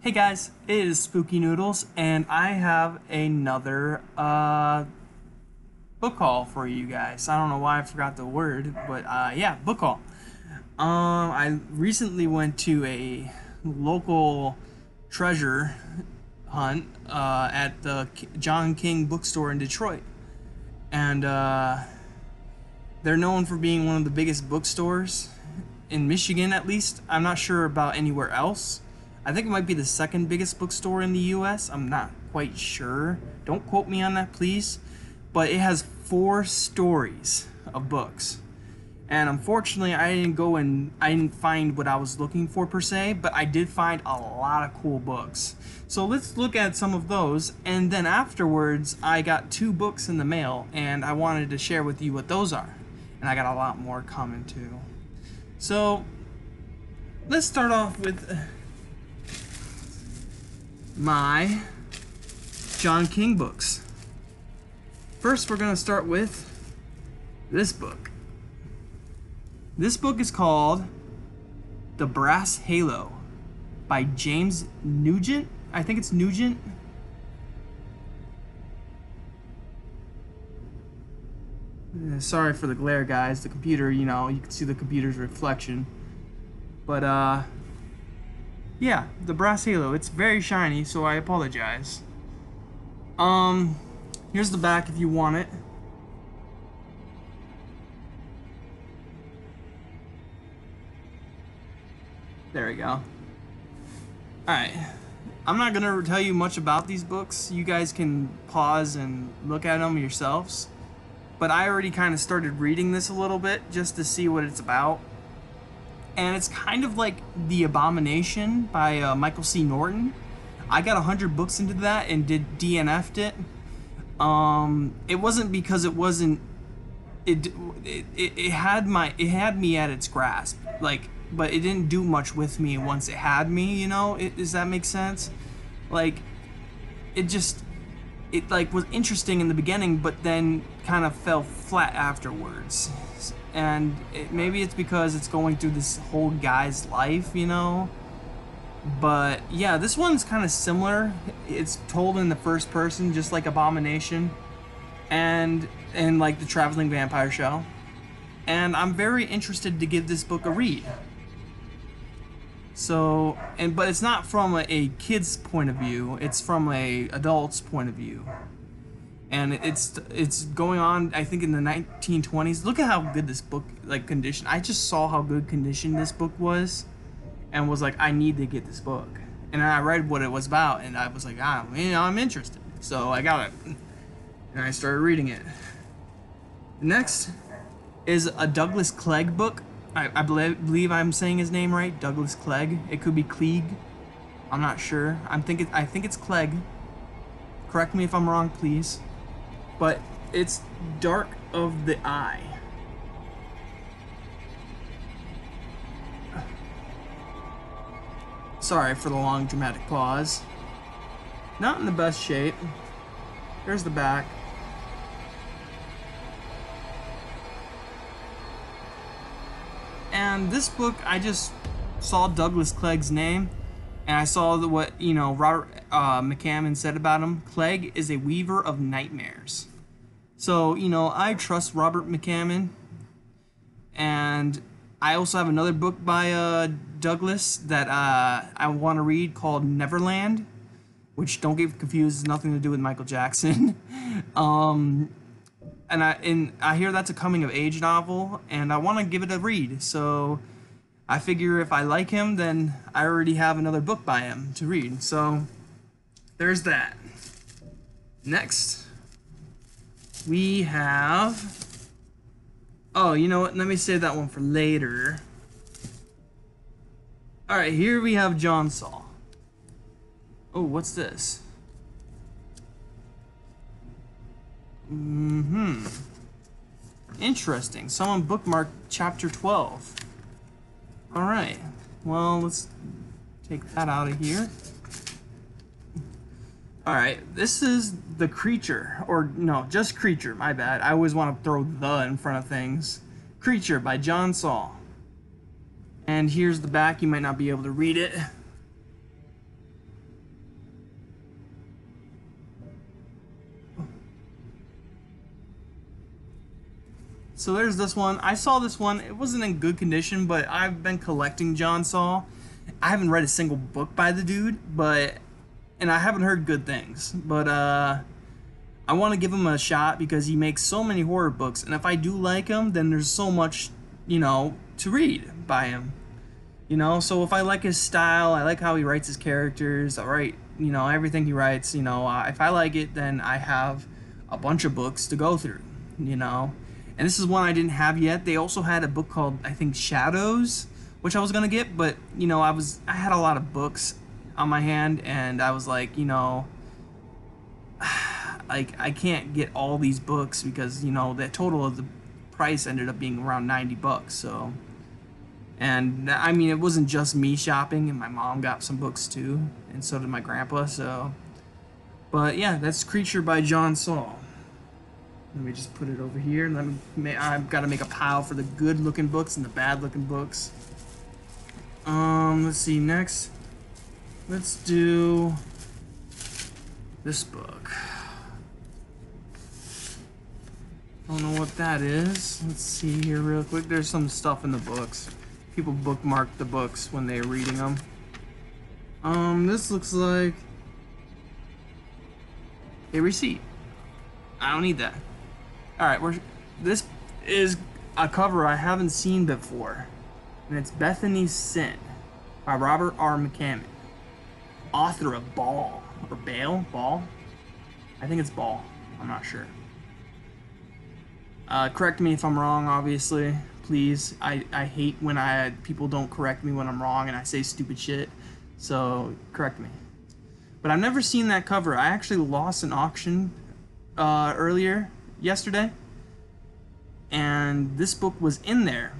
Hey guys, it is Spooky Noodles, and I have another book haul for you guys. I don't know why I forgot the word, but yeah, book haul. I recently went to a local treasure hunt at the John King Bookstore in Detroit, and they're known for being one of the biggest bookstores in Michigan, at least. I'm not sure about anywhere else. I think it might be the second biggest bookstore in the US. I'm not quite sure. Don't quote me on that, please. But it has 4 stories of books. And unfortunately, I didn't find what I was looking for per se, but I did find a lot of cool books. So let's look at some of those. And then afterwards, I got 2 books in the mail, and I wanted to share with you what those are. And I got a lot more coming too. So let's start off with my John King books. First, we're going to start with this book. This book is called The Brass Halo by James Nugent. I think it's Nugent. Sorry for the glare, guys. The computer, you can see the computer's reflection. But, yeah, The Brass Halo. It's very shiny, so I apologize. Here's the back if you want it. There we go. Alright. I'm not gonna tell you much about these books. You guys can pause and look at them yourselves. But I already kind of started reading this a little bit just to see what it's about. And it's kind of like The Abomination by Michael C. Norton. I got 100 books into that and did DNF'd it. It wasn't because it wasn't. It had me at its grasp, but it didn't do much with me once it had me. Does that make sense? It was interesting in the beginning, but then kind of fell flat afterwards. And maybe it's because it's going through this whole guy's life, But yeah, this one's kind of similar. It's told in the first person, just like Abomination, and like the Traveling Vampire Show. And I'm very interested to give this book a read. So, but it's not from a kid's point of view. It's from a adult's point of view. And it's going on, I think, in the 1920s. Look at how good this book, condition. I just saw how good condition this book was, and was like, I need to get this book. And I read what it was about, and I was like, I'm interested. So I got it, and I started reading it. Next is a Douglas Clegg book. I believe I'm saying his name right, Douglas Clegg. It could be Klieg. I'm not sure. I think it's Clegg. Correct me if I'm wrong, please. But it's Dark of the Eye. Sorry for the long dramatic pause. Not in the best shape. There's the back. And this book, I just saw Douglas Clegg's name, and I saw what Robert McCammon said about him. Clegg is a weaver of nightmares. So I trust Robert McCammon, and I also have another book by Douglas that I want to read called Neverland, which, don't get confused, has nothing to do with Michael Jackson. And I hear that's a coming of age novel, and I want to give it a read. So I figure if I like him, then I already have another book by him to read. So there's that. Next, we have. Oh, you know what? Let me save that one for later. All right, here we have John Saul. Oh, what's this? Interesting. Someone bookmarked chapter 12. All right. Well, let's take that out of here. All right. This is The Creature, or no, just Creature. My bad. I always want to throw the in front of things. Creature by John Saul. And here's the back. You might not be able to read it. So there's this one. I saw this one. It wasn't in good condition, but I've been collecting John Saul. I haven't read a single book by the dude, and I haven't heard good things. But I want to give him a shot because he makes so many horror books, and if I do like him, then there's so much, to read by him. So if I like his style, I like how he writes his characters, I write, everything he writes, if I like it, then I have a bunch of books to go through, And this is one I didn't have yet. They also had a book called, I think, Shadows, which I was gonna get, but I had a lot of books on my hand, and I was like, like I can't get all these books because the total of the price ended up being around $90. So, and I mean, it wasn't just me shopping, and my mom got some books too, and so did my grandpa. So, but yeah, that's Creature by John Saul. Let me just put it over here, and I've got to make a pile for the good-looking books and the bad-looking books. Let's see, next. Let's do this book. I don't know what that is. Let's see here real quick. There's some stuff in the books. People bookmark the books when they're reading them. This looks like a receipt. I don't need that. Alright, this is a cover I haven't seen before. And it's Bethany's Sin by Robert R. McCammon. Author of Ball. Or Bale? Ball? I think it's Ball. I'm not sure. Correct me if I'm wrong, obviously. Please. I hate when people don't correct me when I'm wrong and I say stupid shit. So, correct me. But I've never seen that cover. I actually lost an auction yesterday. And this book was in there.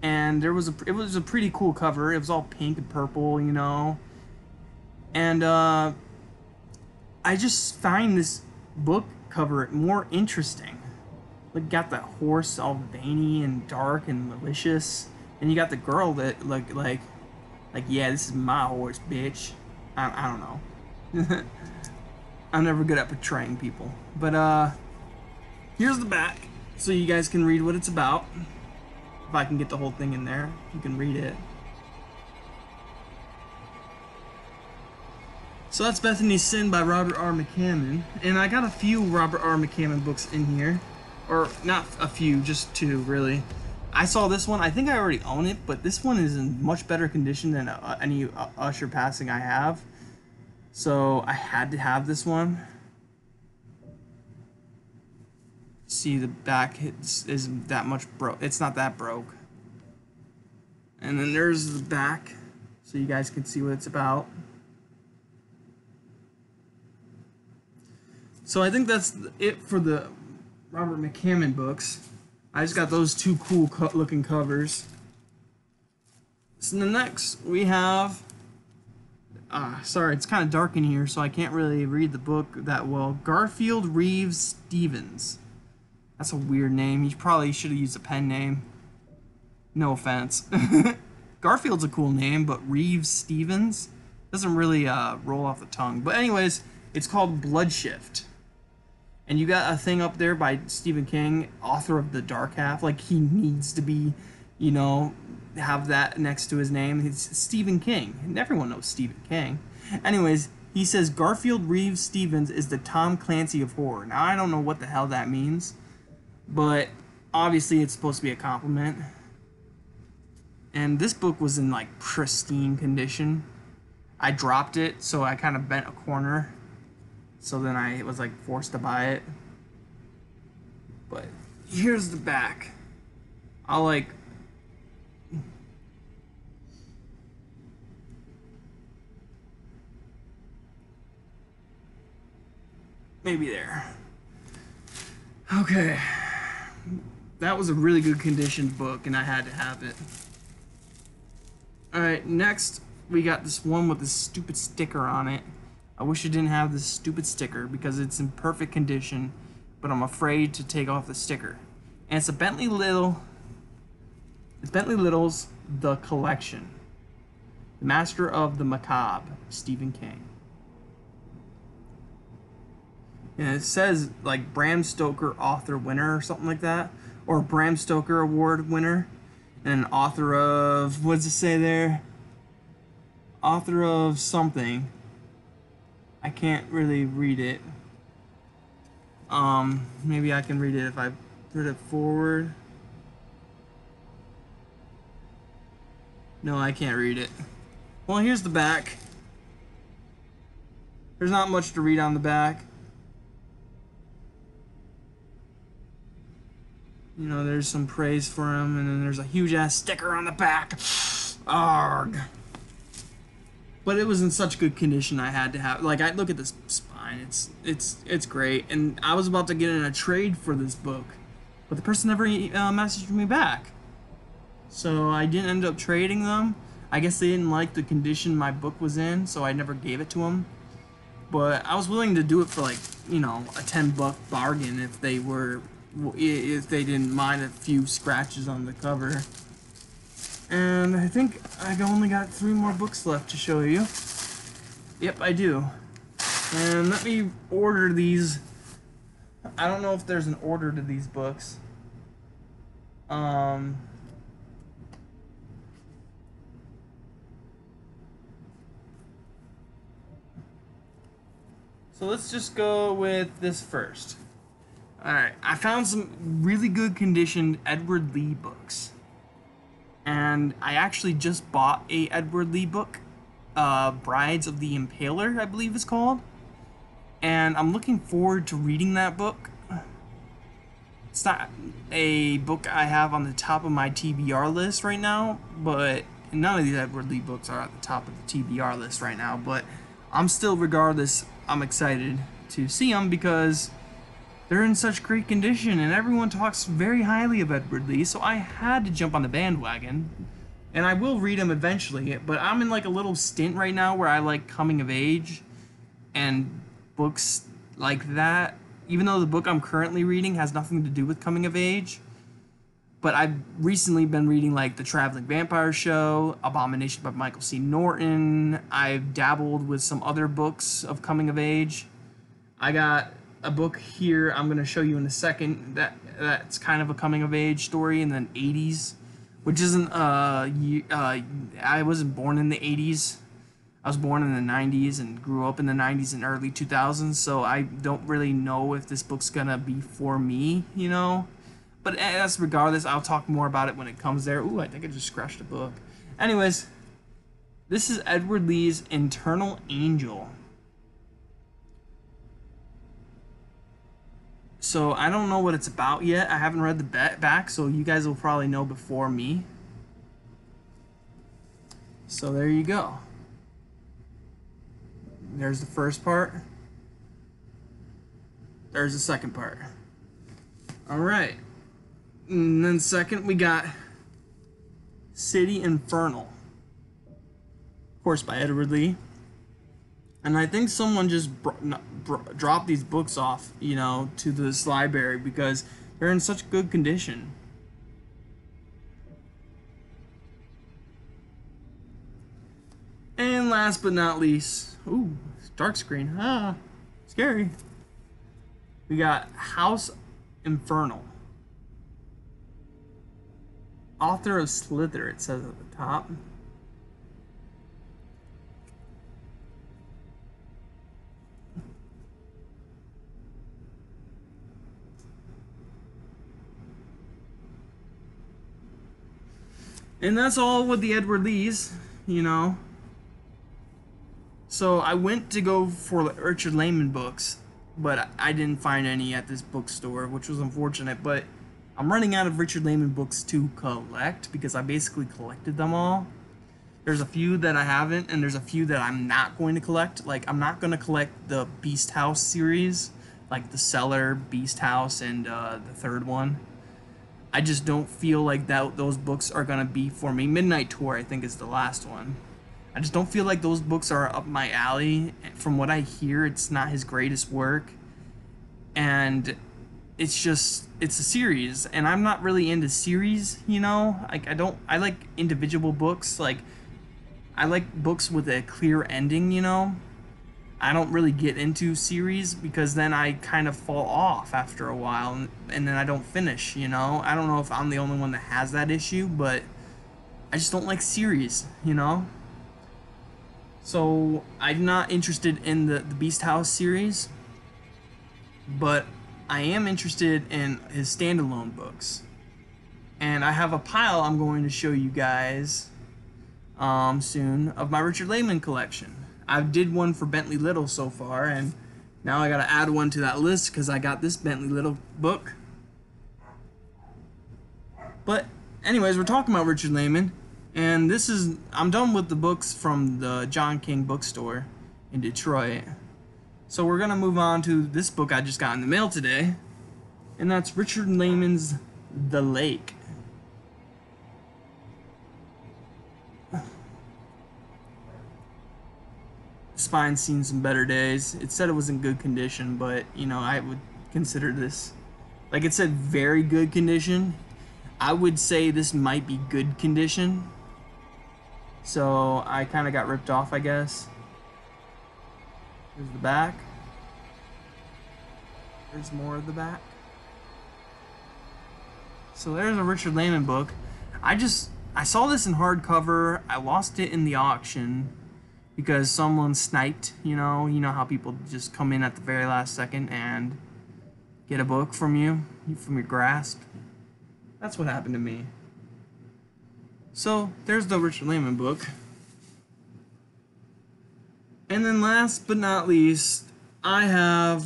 And it was a pretty cool cover. It was all pink and purple, And I just find this book cover more interesting. Like, got that horse all veiny and dark and malicious, and you got the girl that like yeah, this is my horse, bitch. I don't know. I'm never good at portraying people, but here's the back, so you guys can read what it's about. If I can get the whole thing in there, you can read it. So that's Bethany's Sin by Robert R. McCammon, and I got a few Robert R. McCammon books in here. Or, not a few, just two, really. I saw this one. I think I already own it, but this one is in much better condition than any Usher passing I have. So, I had to have this one. See, the back isn't that much broke. It's not that broke. And then there's the back, so you guys can see what it's about. So, I think that's it for the Robert McCammon books. I just got those two cool looking covers. So the next we have, sorry, it's kind of dark in here, so I can't really read the book that well. Garfield Reeves Stevens. That's a weird name. He probably should have used a pen name. No offense. Garfield's a cool name, but Reeves Stevens doesn't really roll off the tongue. But anyways, it's called Bloodshift. And you got a thing up there by Stephen King, author of The Dark Half. Like, he needs to be, have that next to his name. It's Stephen King. And everyone knows Stephen King. Anyways, he says Garfield Reeves Stevens is the Tom Clancy of horror. Now, I don't know what the hell that means. But, obviously, it's supposed to be a compliment. And this book was in, like, pristine condition. I dropped it, so I kind of bent a corner. So then I was like forced to buy it. But here's the back. I'll like maybe there. Okay. That was a really good conditioned book and I had to have it. Alright, next we got this one with this stupid sticker on it. I wish it didn't have this stupid sticker because it's in perfect condition, but I'm afraid to take off the sticker. And it's a Bentley Little's The Collection. The Master of the Macabre, Stephen King. And it says like Bram Stoker author winner or something like that. or Bram Stoker Award winner, and an author of, what does it say there? Author of something. I can't really read it. Maybe I can read it if I put it forward. No, I can't read it. Well, here's the back. There's not much to read on the back. You know, there's some praise for him, and then there's a huge ass sticker on the back. Arg. But it was in such good condition I had to have, like, I look at this spine, it's great. And I was about to get in a trade for this book, but the person never messaged me back. So I didn't end up trading them. I guess they didn't like the condition my book was in, so I never gave it to them. But I was willing to do it for, like, you know, a $10 bargain if they didn't mind a few scratches on the cover. And I think I only got 3 more books left to show you. Yep, I do. And let me order these. I don't know if there's an order to these books. So let's just go with this first. Alright, I found some really good conditioned Edward Lee books. And I actually just bought a Edward Lee book. Brides of the Impaler, I believe it's called. And I'm looking forward to reading that book. It's not a book I have on the top of my TBR list right now, but none of these Edward Lee books are at the top of the TBR list right now, but I'm still, regardless, I'm excited to see them because they're in such great condition and everyone talks very highly of Edward Lee, so I had to jump on the bandwagon. And I will read them eventually, but I'm in like a little stint right now where I like coming of age and books like that, even though the book I'm currently reading has nothing to do with coming of age. But I've recently been reading like The Traveling Vampire Show, Abomination by Michael C. Norton. I've dabbled with some other books of coming of age. I got a book here I'm going to show you in a second that's kind of a coming of age story in the 80s, which isn't I wasn't born in the 80s. I was born in the 90s and grew up in the 90s and early 2000s, so I don't really know if this book's going to be for me, you know. But as regardless, I'll talk more about it when it comes there. Ooh, I think I just scratched a book. Anyways, this is Edward Lee's Eternal Angel. So I don't know what it's about yet. I haven't read the back, so you guys will probably know before me. So there you go. There's the first part. There's the second part. Alright. And then second we got City Infernal. Of course by Edward Lee. And I think someone just dropped these books off, you know, to this library because they're in such good condition. And last but not least, ooh, dark screen, scary. We got House Infernal. Author of Slither, it says at the top. And that's all with the Edward Lees, you know. So I went to go for Richard Lehman books, but I didn't find any at this bookstore, which was unfortunate. But I'm running out of Richard Lehman books to collect because I basically collected them all. There's a few that I haven't, and there's a few that I'm not going to collect. Like, I'm not going to collect the Beast House series, like The Cellar, Beast House, and the third one. I just don't feel like those books are going to be for me. Midnight Tour, I think, is the last one. I just don't feel like those books are up my alley. From what I hear, it's not his greatest work. And it's just, it's a series. And I'm not really into series, you know? Like, I like individual books. Like, I like books with a clear ending, you know? I don't really get into series because then I kind of fall off after a while and then I don't finish, you know? I don't know if I'm the only one that has that issue, but I just don't like series, you know? So I'm not interested in the Beast House series, but I am interested in his standalone books. And I have a pile I'm going to show you guys soon of my Richard Lehman collection. I did one for Bentley Little so far, and now I gotta add one to that list because I got this Bentley Little book. But anyways, we're talking about Richard Lehman, and I'm done with the books from the John King Bookstore in Detroit. So we're gonna move on to this book I just got in the mail today, and that's Richard Lehman's The Lake. Spine's seen some better days. It said it was in good condition, but you know, I would consider this, like it said, very good condition. I would say this might be good condition. So I kind of got ripped off, I guess. Here's the back. There's more of the back. So there's a Richard Lehman book. I saw this in hardcover. I lost it in the auction because someone sniped, you know how people just come in at the very last second and get a book from your grasp. That's what happened to me. So there's the Richard Lehman book. And then last but not least, I have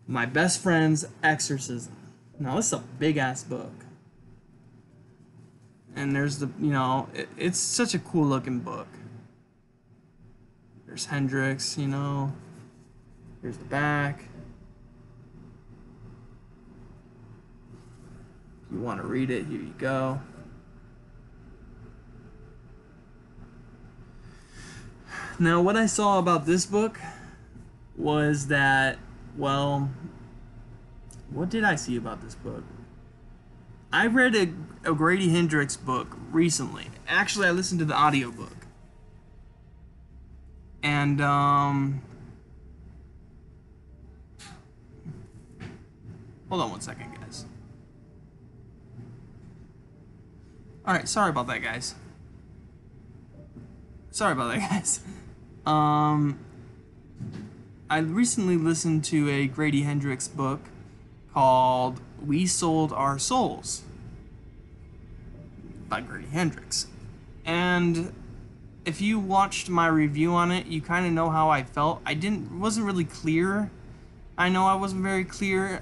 My Best Friend's Exorcism. Now this is a big ass book. And there's the, it's such a cool looking book. There's Hendrix, Here's the back. If you want to read it, here you go. Now, what I saw about this book was that, well, what did I see about this book? I read a Grady Hendrix book recently. Actually, I listened to the audiobook. And, hold on one second, guys. Alright, sorry about that, guys. I recently listened to a Grady Hendrix book called We Sold Our Souls by Grady Hendrix. And if you watched my review on it, you kind of know how I felt. Wasn't really clear. I know I wasn't very clear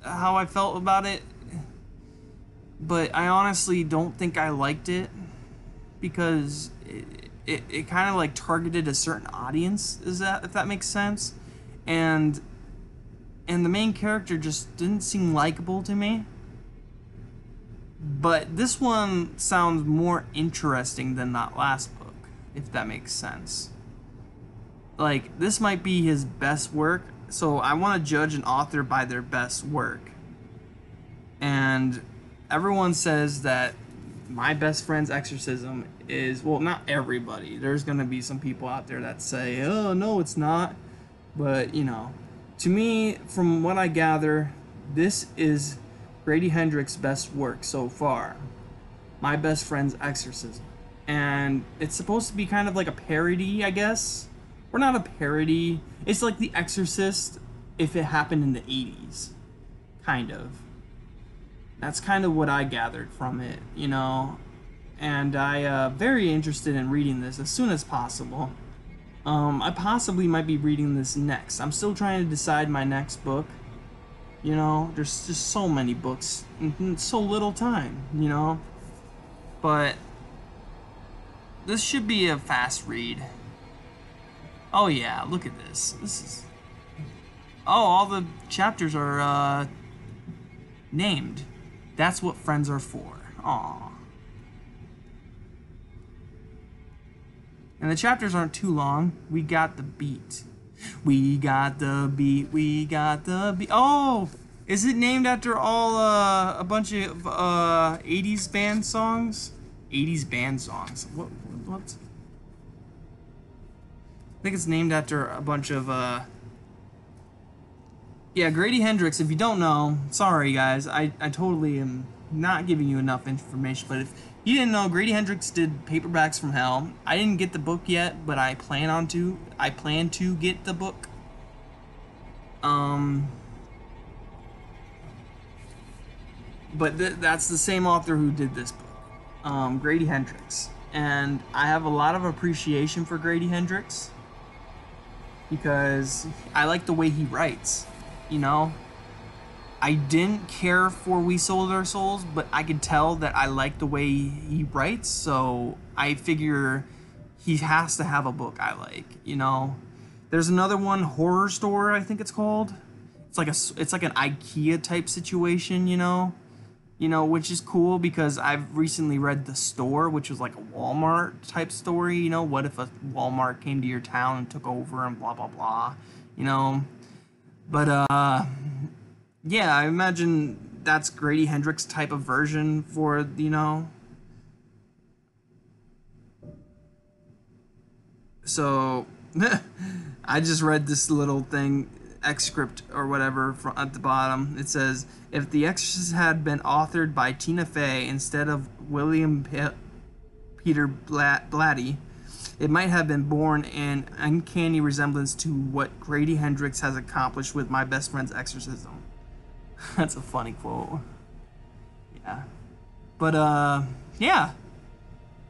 how I felt about it, but I honestly don't think I liked it because it kind of like targeted a certain audience, if that makes sense, and the main character just didn't seem likable to me. But this one sounds more interesting than that last book, if that makes sense. Like, this might be his best work, so I want to judge an author by their best work. And everyone says that My Best Friend's Exorcism is, well, not everybody. There's going to be some people out there that say, oh, no, it's not. But, to me, from what I gather, this is Grady Hendrix's best work so far. My Best Friend's Exorcism. And it's supposed to be kind of like a parody, I guess. Or not a parody. It's like The Exorcist if it happened in the 80s. Kind of. That's kind of what I gathered from it, And I'm very interested in reading this as soon as possible. I possibly might be reading this next. I'm still trying to decide my next book. There's just so many books and so little time, But this should be a fast read. Oh yeah, look at this. All the chapters are named. That's what friends are for. Aww. And the chapters aren't too long. We got the beat. We got the beat. Oh! Is it named after all a bunch of 80s band songs? 80s band songs. What? I think it's named after a bunch of yeah, Grady Hendrix. If you don't know, sorry guys, I totally am not giving you enough information. But if you didn't know, Grady Hendrix did Paperbacks from Hell. I didn't get the book yet, but I plan to get the book. But that's the same author who did this book, Grady Hendrix, and I have a lot of appreciation for Grady Hendrix because I like the way he writes. You know, I didn't care for We Sold Our Souls, but I could tell that I like the way he writes, so I figure he has to have a book I like, you know. There's another one, Horror Store, I think it's called. It's like an IKEA type situation, you know, which is cool because I've recently read The Store, which was like a Walmart type story, you know. What if a Walmart came to your town and took over and blah blah blah, you know. But yeah, I imagine that's Grady Hendrix type of version for, you know. So I just read this little thing, excerpt or whatever, from at the bottom. It says, if The Exorcist had been authored by Tina Fey instead of William Peter Blatty, it might have been born an uncanny resemblance to what Grady Hendrix has accomplished with My Best Friend's Exorcism. That's a funny quote. Yeah. But, yeah.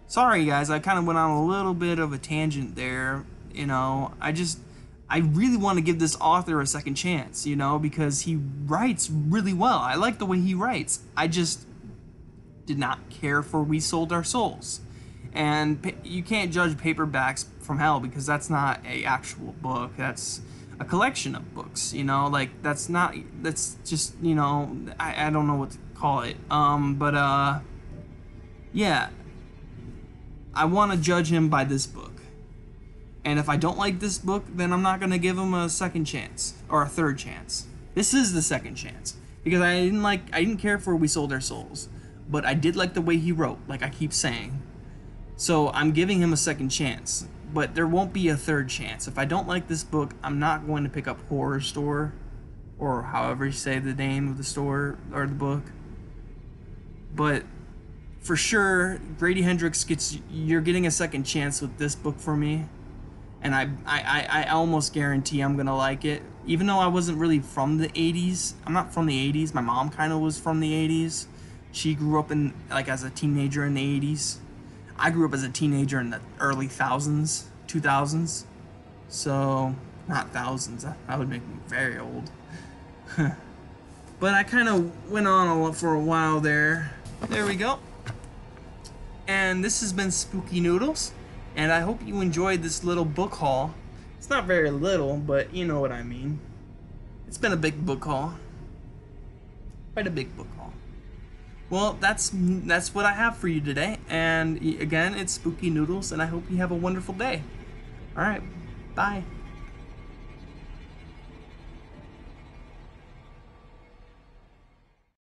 Sorry, guys. I kind of went on a little bit of a tangent there. You know, I really want to give this author a second chance, you know, because he writes really well. I like the way he writes. I just did not care for We Sold Our Souls. And you can't judge Paperbacks from Hell because that's not a actual book. That's a collection of books, you know. Like, that's just, you know, I don't know what to call it. Yeah, I want to judge him by this book. And if I don't like this book, then I'm not going to give him a second chance or a third chance. This is the second chance because I didn't care for We Sold Our Souls, but I did like the way he wrote, like I keep saying. So I'm giving him a second chance, but there won't be a third chance. If I don't like this book, I'm not going to pick up Horror Store, or however you say the name of the store or the book. But for sure, Grady Hendrix you're getting a second chance with this book for me. And I almost guarantee I'm gonna like it. Even though I wasn't really from the 80s. I'm not from the 80s. My mom kind of was from the 80s. She grew up as a teenager in the 80s. I grew up as a teenager in the early 2000s. So, not thousands. That would make me very old. But I kind of went on for a while there. There we go. And this has been Spooky Noodles. And I hope you enjoyed this little book haul. It's not very little, but you know what I mean. It's been a big book haul. Quite a big book haul. Well, that's what I have for you today. And again, it's Spooky Noodles, and I hope you have a wonderful day. Alright, bye.